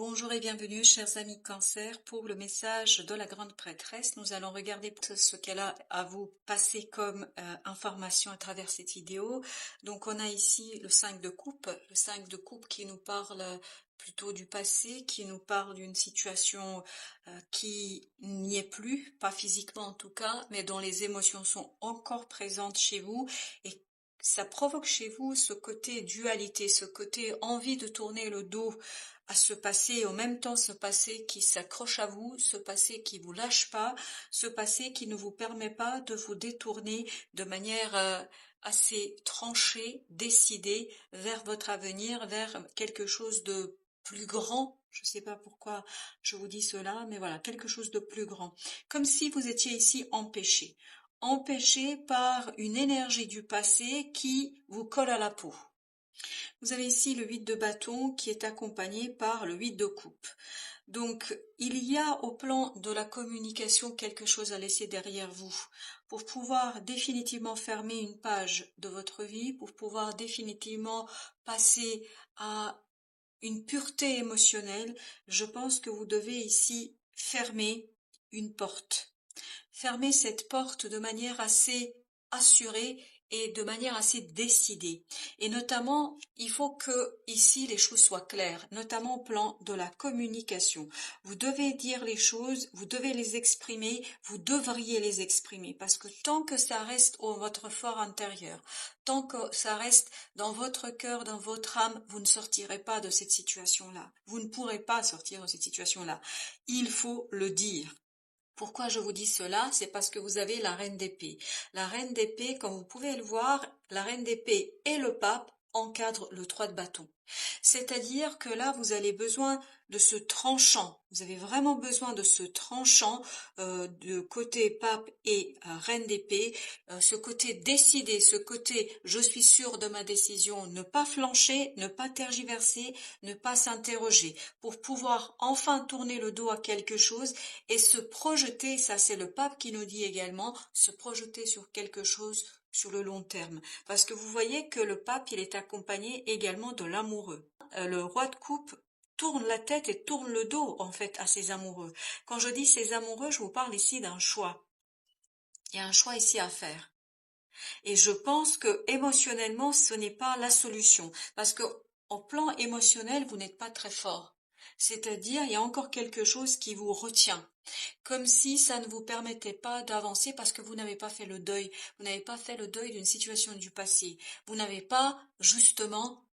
Bonjour et bienvenue, chers amis Cancer, pour le message de la grande prêtresse. Nous allons regarder ce qu'elle a à vous passer comme information à travers cette vidéo. Donc on a ici le 5 de coupe, qui nous parle plutôt du passé, qui nous parle d'une situation qui n'y est plus, pas physiquement en tout cas, mais dont les émotions sont encore présentes chez vous et ça provoque chez vous ce côté dualité, ce côté envie de tourner le dos à ce passé et en même temps ce passé qui s'accroche à vous, ce passé qui vous lâche pas, ce passé qui ne vous permet pas de vous détourner de manière assez tranchée, décidée vers votre avenir, vers quelque chose de plus grand. Je ne sais pas pourquoi je vous dis cela, mais voilà, quelque chose de plus grand. Comme si vous étiez ici empêché par une énergie du passé qui vous colle à la peau. Vous avez ici le 8 de bâton qui est accompagné par le 8 de coupe. Donc, il y a au plan de la communication quelque chose à laisser derrière vous pour pouvoir définitivement fermer une page de votre vie, pour pouvoir définitivement passer à une pureté émotionnelle. Je pense que vous devez ici fermer une porte. Fermer cette porte de manière assez assurée et de manière assez décidée. Et notamment, il faut que ici les choses soient claires, notamment au plan de la communication. Vous devez dire les choses, vous devez les exprimer, vous devriez les exprimer, parce que tant que ça reste au votre fort intérieur, tant que ça reste dans votre cœur, dans votre âme, vous ne sortirez pas de cette situation-là. Vous ne pourrez pas sortir de cette situation-là. Il faut le dire. Pourquoi je vous dis cela? C'est parce que vous avez la reine d'épée. La reine d'épée, comme vous pouvez le voir, la reine d'épée et le pape encadrent le 3 de bâton. C'est-à-dire que là, vous avez besoin de ce tranchant. Vous avez vraiment besoin de ce tranchant de côté pape et reine d'épée, ce côté décidé, ce côté je suis sûr de ma décision, ne pas flancher, ne pas tergiverser, ne pas s'interroger, pour pouvoir enfin tourner le dos à quelque chose et se projeter, ça c'est le pape qui nous dit également, se projeter sur quelque chose sur le long terme. Parce que vous voyez que le pape, il est accompagné également de l'amoureux. Le roi de coupe tourne la tête et tourne le dos, en fait, à ses amoureux. Quand je dis ses amoureux, je vous parle ici d'un choix. Il y a un choix ici à faire. Et je pense que émotionnellement, ce n'est pas la solution. Parce que au plan émotionnel, vous n'êtes pas très fort. C'est-à-dire, il y a encore quelque chose qui vous retient. Comme si ça ne vous permettait pas d'avancer parce que vous n'avez pas fait le deuil. Vous n'avez pas fait le deuil d'une situation du passé. Vous n'avez pas, justement,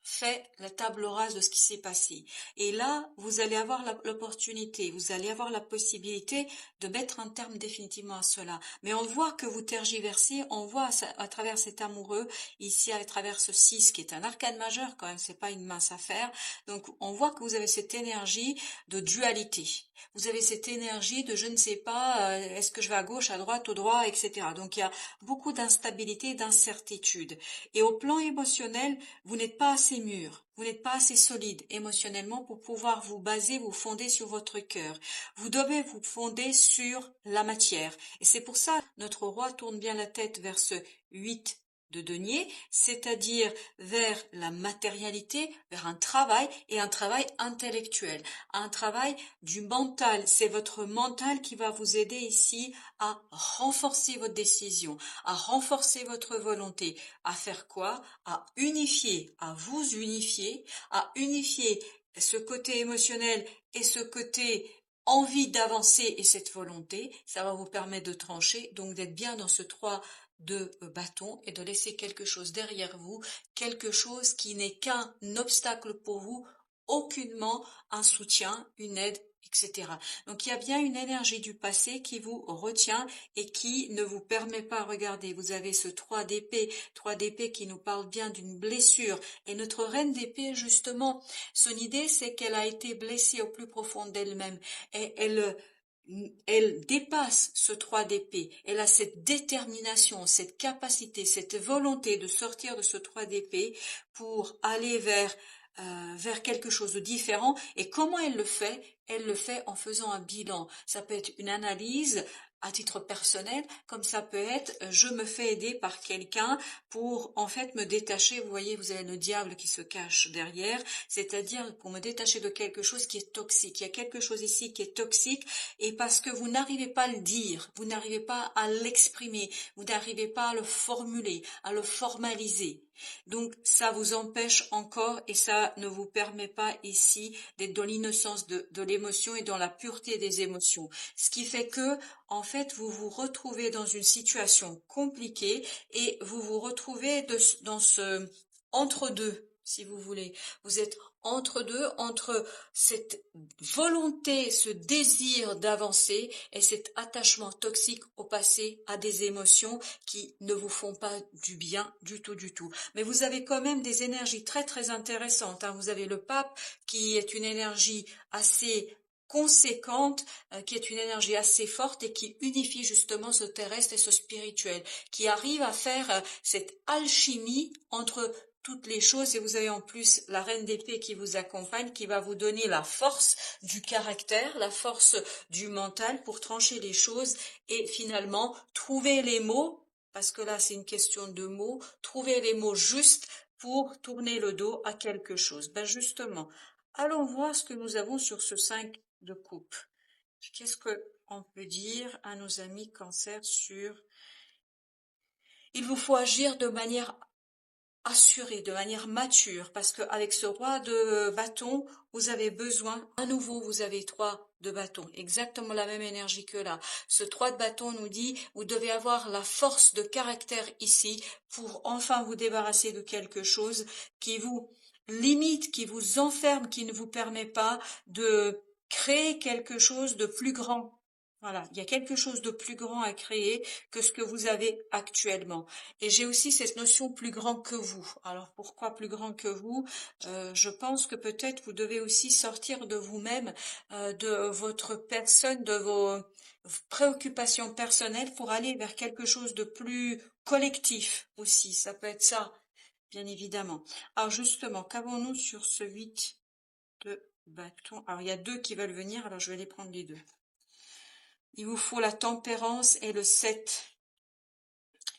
fait la table rase de ce qui s'est passé. Et là, vous allez avoir l'opportunité, vous allez avoir la possibilité de mettre un terme définitivement à cela. Mais on voit que vous tergiversez, on voit à travers cet amoureux, ici à travers ce 6 qui est un arcane majeur quand même, c'est pas une mince affaire. Donc on voit que vous avez cette énergie de dualité. Vous avez cette énergie de je ne sais pas, est-ce que je vais à gauche, à droite, au droit, etc. Donc il y a beaucoup d'instabilité, d'incertitude. Et au plan émotionnel, vous n'êtes pas assez mûr, vous n'êtes pas assez solide émotionnellement pour pouvoir vous baser, vous fonder sur votre cœur. Vous devez vous fonder sur la matière. Et c'est pour ça que notre roi tourne bien la tête vers ce 8 de denier, c'est-à-dire vers la matérialité, vers un travail et un travail intellectuel, un travail du mental. C'est votre mental qui va vous aider ici à renforcer votre décision, à renforcer votre volonté, à faire quoi? À unifier, à vous unifier, à unifier ce côté émotionnel et ce côté envie d'avancer et cette volonté, ça va vous permettre de trancher, donc d'être bien dans ce 3 de bâton et de laisser quelque chose derrière vous, quelque chose qui n'est qu'un obstacle pour vous, aucunement un soutien, une aide, etc. Donc il y a bien une énergie du passé qui vous retient et qui ne vous permet pas, regardez, vous avez ce 3 d'épée qui nous parle bien d'une blessure. Et notre reine d'épée, justement, son idée, c'est qu'elle a été blessée au plus profond d'elle-même. Et elle dépasse ce 3 d'épée. Elle a cette détermination, cette capacité, cette volonté de sortir de ce 3 d'épée pour aller vers quelque chose de différent. Et comment elle le fait? Elle le fait en faisant un bilan. Ça peut être une analyse à titre personnel, comme ça peut être je me fais aider par quelqu'un pour en fait me détacher. Vous voyez, vous avez le diable qui se cache derrière, c'est-à-dire pour me détacher de quelque chose qui est toxique. Il y a quelque chose ici qui est toxique et parce que vous n'arrivez pas à le dire, vous n'arrivez pas à l'exprimer, vous n'arrivez pas à le formuler, à le formaliser. Donc ça vous empêche encore et ça ne vous permet pas ici d'être dans l'innocence de l'émotion et dans la pureté des émotions. Ce qui fait que, en fait, vous vous retrouvez dans une situation compliquée et vous vous retrouvez dans ce entre-deux, si vous voulez. Vous êtes entre deux, entre cette volonté, ce désir d'avancer et cet attachement toxique au passé, à des émotions qui ne vous font pas du bien du tout, du tout. Mais vous avez quand même des énergies très, très intéressantes, hein. Vous avez le pape qui est une énergie assez conséquente, qui est une énergie assez forte et qui unifie justement ce terrestre et ce spirituel, qui arrive à faire cette alchimie entre toutes les choses et vous avez en plus la reine d'épée qui vous accompagne, qui va vous donner la force du caractère, la force du mental pour trancher les choses et finalement trouver les mots, parce que là c'est une question de mots, trouver les mots justes pour tourner le dos à quelque chose. Ben justement, allons voir ce que nous avons sur ce 5 de coupe. Qu'est-ce qu'on peut dire à nos amis cancer sur... Il vous faut agir de manière assuré, de manière mature, parce qu'avec ce roi de bâton, vous avez besoin, à nouveau, vous avez 3 de bâton, exactement la même énergie que là. Ce 3 de bâton nous dit, vous devez avoir la force de caractère ici pour enfin vous débarrasser de quelque chose qui vous limite, qui vous enferme, qui ne vous permet pas de créer quelque chose de plus grand. Voilà, il y a quelque chose de plus grand à créer que ce que vous avez actuellement. Et j'ai aussi cette notion plus grand que vous. Alors pourquoi plus grand que vous? Je pense que peut-être vous devez aussi sortir de vous-même, de votre personne, de vos préoccupations personnelles pour aller vers quelque chose de plus collectif aussi. Ça peut être ça, bien évidemment. Alors justement, qu'avons-nous sur ce 8 de bâton? Alors il y a 2 qui veulent venir, alors je vais les prendre les 2. Il vous faut la tempérance et le 7.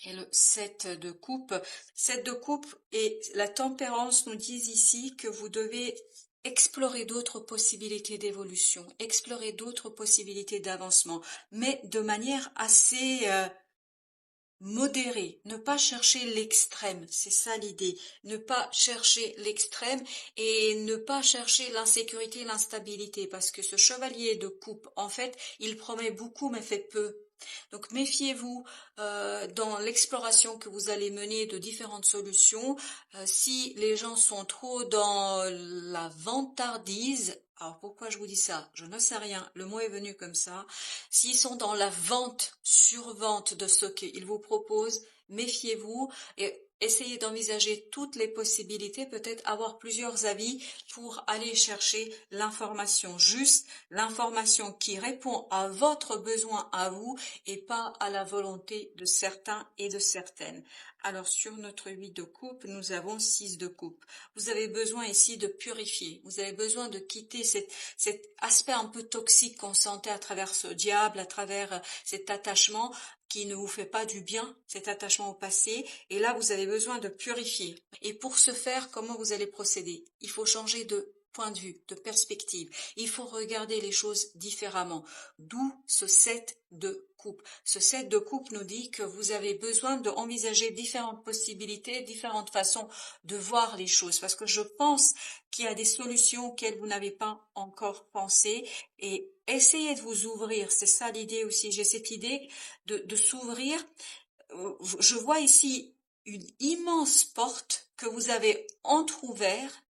Et le 7 de coupe. 7 de coupe et la tempérance nous disent ici que vous devez explorer d'autres possibilités d'évolution, explorer d'autres possibilités d'avancement, mais de manière assez modérée. Ne pas chercher l'extrême, c'est ça l'idée. Ne pas chercher l'extrême et ne pas chercher l'insécurité, l'instabilité, parce que ce chevalier de coupe, en fait, il promet beaucoup mais fait peu. Donc méfiez-vous dans l'exploration que vous allez mener de différentes solutions. Si les gens sont trop dans la vantardise, alors pourquoi je vous dis ça? Je ne sais rien, le mot est venu comme ça. S'ils sont dans la vente, survente de ce qu'ils vous proposent, méfiez-vous et essayez d'envisager toutes les possibilités, peut-être avoir plusieurs avis pour aller chercher l'information juste, l'information qui répond à votre besoin à vous et pas à la volonté de certains et de certaines. Alors sur notre 8 de coupe, nous avons 6 de coupe. Vous avez besoin ici de purifier, vous avez besoin de quitter cet aspect un peu toxique qu'on sentait à travers ce diable, à travers cet attachement qui ne vous fait pas du bien, cet attachement au passé, et là vous avez besoin de purifier. Et pour ce faire, comment vous allez procéder? Il faut changer de point de vue, de perspective. Il faut regarder les choses différemment. D'où ce 7 de coupe. Ce 7 de coupe nous dit que vous avez besoin d'envisager différentes possibilités, différentes façons de voir les choses. Parce que je pense qu'il y a des solutions auxquelles vous n'avez pas encore pensé. Et essayez de vous ouvrir. C'est ça l'idée aussi. J'ai cette idée de s'ouvrir. Je vois ici une immense porte que vous avez entrouverte.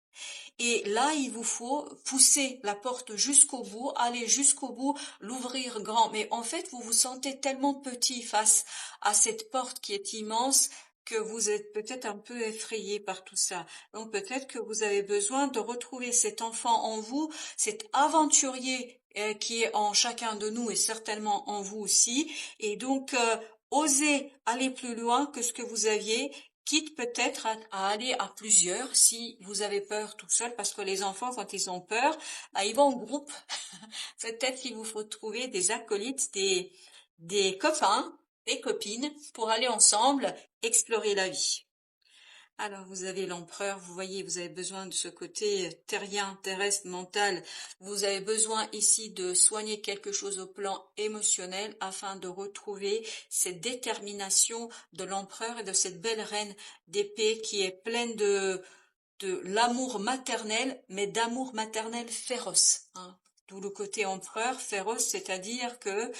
Et là, il vous faut pousser la porte jusqu'au bout, aller jusqu'au bout, l'ouvrir grand. Mais en fait, vous vous sentez tellement petit face à cette porte qui est immense que vous êtes peut-être un peu effrayé par tout ça. Donc peut-être que vous avez besoin de retrouver cet enfant en vous, cet aventurier qui est en chacun de nous et certainement en vous aussi. Et donc, osez aller plus loin que ce que vous aviez, quitte peut-être à aller à plusieurs si vous avez peur tout seul, parce que les enfants, quand ils ont peur, ils vont en groupe. Peut-être qu'il vous faut trouver des acolytes, des copains, des copines, pour aller ensemble explorer la vie. Alors, vous avez l'empereur, vous voyez, vous avez besoin de ce côté terrien, terrestre, mental. Vous avez besoin ici de soigner quelque chose au plan émotionnel afin de retrouver cette détermination de l'empereur et de cette belle reine d'épée qui est pleine de l'amour maternel, mais d'amour maternel féroce, hein. D'où le côté empereur féroce, c'est-à-dire que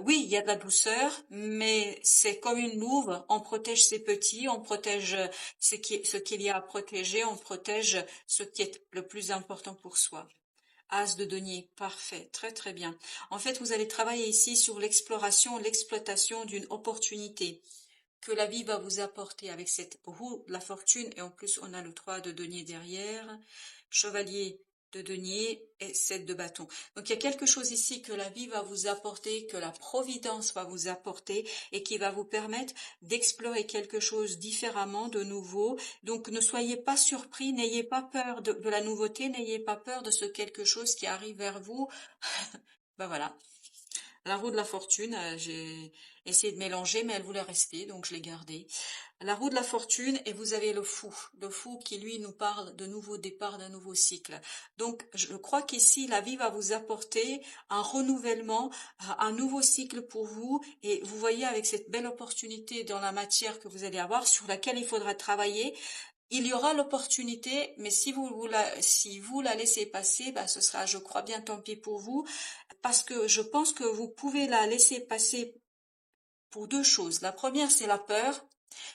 oui, il y a de la douceur, mais c'est comme une louve, on protège ses petits, on protège ce qu'il y a à protéger, on protège ce qui est le plus important pour soi. As de denier, parfait, très très bien. En fait, vous allez travailler ici sur l'exploration, l'exploitation d'une opportunité que la vie va vous apporter avec cette roue de la fortune, et en plus on a le 3 de denier derrière, chevalier de denier et 7 de bâton. Donc il y a quelque chose ici que la vie va vous apporter, que la providence va vous apporter et qui va vous permettre d'explorer quelque chose différemment, de nouveau. Donc ne soyez pas surpris, n'ayez pas peur de la nouveauté, n'ayez pas peur de ce quelque chose qui arrive vers vous. Ben voilà. La roue de la fortune, j'ai essayé de mélanger, mais elle voulait rester, donc je l'ai gardée. La roue de la fortune, et vous avez le fou qui lui nous parle de nouveau départ, d'un nouveau cycle. Donc je crois qu'ici, la vie va vous apporter un renouvellement, un nouveau cycle pour vous, et vous voyez avec cette belle opportunité dans la matière que vous allez avoir, sur laquelle il faudra travailler. Il y aura l'opportunité, mais si vous la laissez passer, bah, ce sera, je crois bien, tant pis pour vous, parce que je pense que vous pouvez la laisser passer pour deux choses. La première, c'est la peur,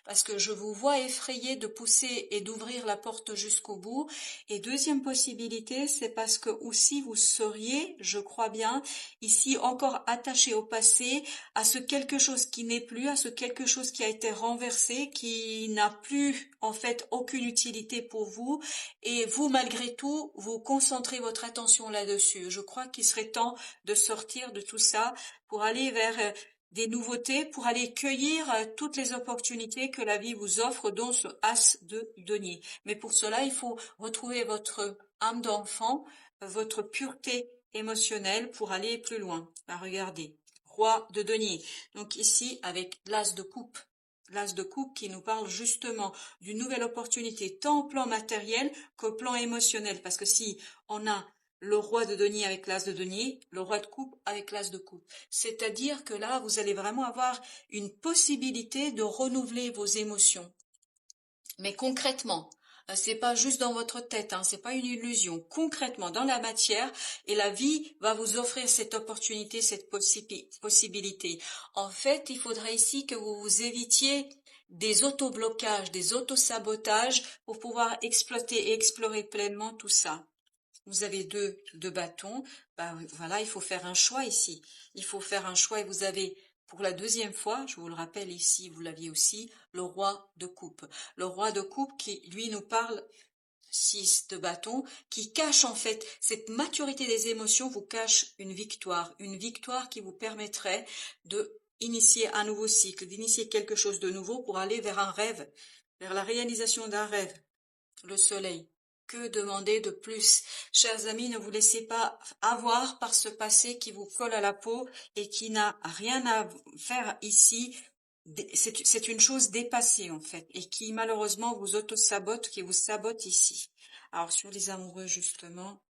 parce que je vous vois effrayé de pousser et d'ouvrir la porte jusqu'au bout. Et deuxième possibilité, c'est parce que aussi vous seriez, je crois bien, ici encore attaché au passé, à ce quelque chose qui n'est plus, à ce quelque chose qui a été renversé, qui n'a plus en fait aucune utilité pour vous. Et vous, malgré tout, vous concentrez votre attention là-dessus. Je crois qu'il serait temps de sortir de tout ça pour aller vers des nouveautés, pour aller cueillir toutes les opportunités que la vie vous offre, dont ce as de denier. Mais pour cela, il faut retrouver votre âme d'enfant, votre pureté émotionnelle pour aller plus loin. Bah, regardez, roi de denier. Donc ici, avec l'as de coupe. L'as de coupe qui nous parle justement d'une nouvelle opportunité, tant au plan matériel qu'au plan émotionnel. Parce que si on a le roi de denier avec l'as de denier, le roi de coupe avec l'as de coupe. C'est-à-dire que là, vous allez vraiment avoir une possibilité de renouveler vos émotions. Mais concrètement, c'est pas juste dans votre tête, hein, c'est pas une illusion. Concrètement, dans la matière, et la vie va vous offrir cette opportunité, cette possibilité. En fait, il faudrait ici que vous vous évitiez des autoblocages, des autosabotages pour pouvoir exploiter et explorer pleinement tout ça. Vous avez deux bâtons, ben voilà, il faut faire un choix ici. Il faut faire un choix et vous avez, pour la deuxième fois, je vous le rappelle ici, vous l'aviez aussi, le roi de coupe. Le roi de coupe qui, lui, nous parle 6 de bâton, qui cache en fait, cette maturité des émotions vous cache une victoire qui vous permettrait de initier un nouveau cycle, d'initier quelque chose de nouveau pour aller vers un rêve, vers la réalisation d'un rêve. Le soleil. Que demander de plus? Chers amis, ne vous laissez pas avoir par ce passé qui vous colle à la peau et qui n'a rien à faire ici. C'est une chose dépassée en fait et qui malheureusement vous auto-sabote, qui vous sabote ici. Alors sur les amoureux justement,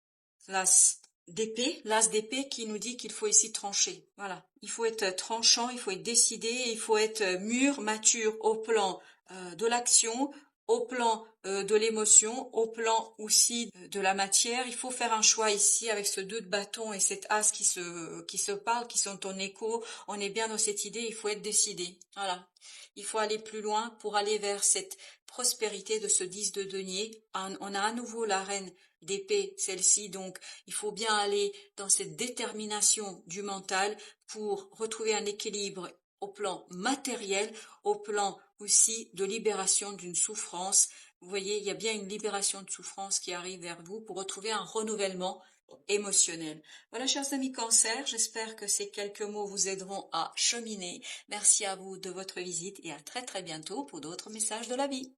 l'as d'épée qui nous dit qu'il faut ici trancher. Voilà, il faut être tranchant, il faut être décidé, il faut être mûr, mature au plan de l'action, au plan de l'émotion, au plan aussi de la matière. Il faut faire un choix ici avec ce 2 de bâton et cet as qui se parlent, qui sont en écho. On est bien dans cette idée, il faut être décidé. Voilà. Il faut aller plus loin pour aller vers cette prospérité de ce 10 de denier. On a à nouveau la reine d'épée, celle-ci, donc il faut bien aller dans cette détermination du mental pour retrouver un équilibre au plan matériel, au plan aussi de libération d'une souffrance. Vous voyez, il y a bien une libération de souffrance qui arrive vers vous pour retrouver un renouvellement émotionnel. Voilà, chers amis Cancer, j'espère que ces quelques mots vous aideront à cheminer. Merci à vous de votre visite et à très très bientôt pour d'autres messages de la vie.